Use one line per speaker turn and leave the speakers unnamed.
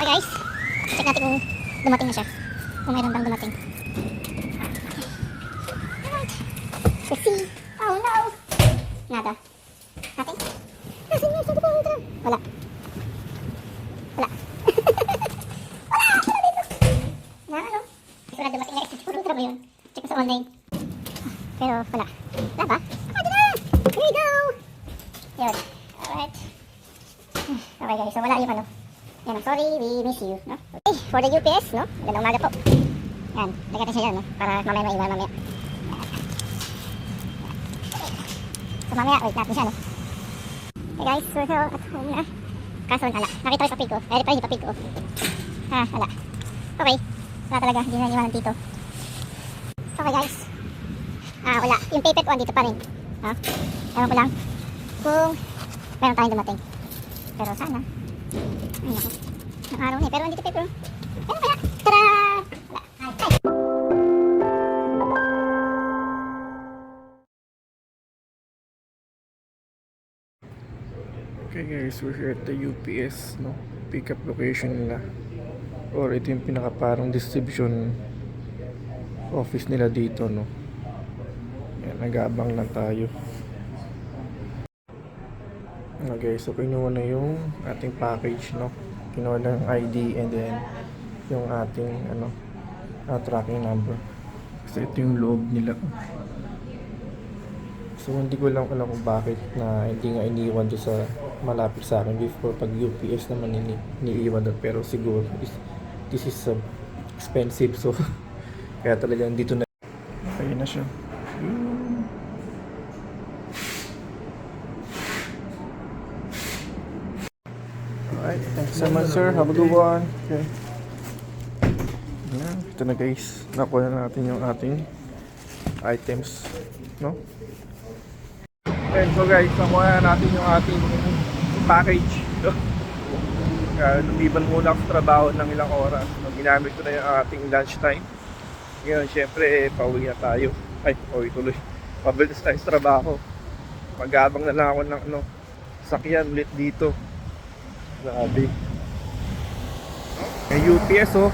Okay guys, check natin kung dumating na siya. Kung mayroon bang dumating. Alright. Let's see. Oh no. Nada. Nothing? Nasaan nga? Saan ko pa ultra? Wala. Wala. Wala dito. Na ano? Wala dumating na. Puro ultra ba yun? Check sa online. Pero wala. Wala ba? Ito na! Here we go! Yun. Alright. Okay guys, so wala yung ano. Yan, sorry, we miss you, no? Okay, for the UPS, no? Magandang umaga po. Yan, lagyan natin siya yan, no? Para mamaya maiwan mamaya. So mamaya, wait natin siya, no? Okay guys, so at home na. Kaso wala. Nakita ko sa pig ko. Pwede pa rin ipapig ko. Ha, wala. Okay. Wala talaga, hindi na iwanan dito. Okay guys. Wala. Yung paper ko andito pa rin. Ha? Ewan ko lang kung meron tayong dumating. Pero sana. Ay naku. Ang araw na eh. Pero andito paper. Pero kaya. Tara! Wala. Ay.
Okay guys, we're here at the UPS, no? Pickup location nila. Or ito yung pinaka parang distribution office nila dito, no? Yan, nag-aabang lang tayo. Okay, so kinuha na yung ating package, no? Kinuha na yung ID and then yung ating tracking number. Kasi ito yung loob nila. So hindi ko lang alam kung bakit na hindi nga iniwan doon sa malapit sa akin before pag UPS naman iniiwan doon, pero siguro this is expensive, so kaya talagang dito na. Ayun na siya. Alright, thanks so much sir, have a good one. Okay. Yan, ito na guys, nakuha na natin yung ating items, no? And so guys, nakuha na natin yung ating package. Lumiban muna ako sa trabaho ng ilang oras. Ginamit ko na yung ating lunch time. Ngayon, syempre, pauwi na tayo. Ay, pauwi tuloy. Pabilis tayo sa trabaho. Mag-aabang na lang ako ng sakyan ulit dito. Grabe. May UPS oh.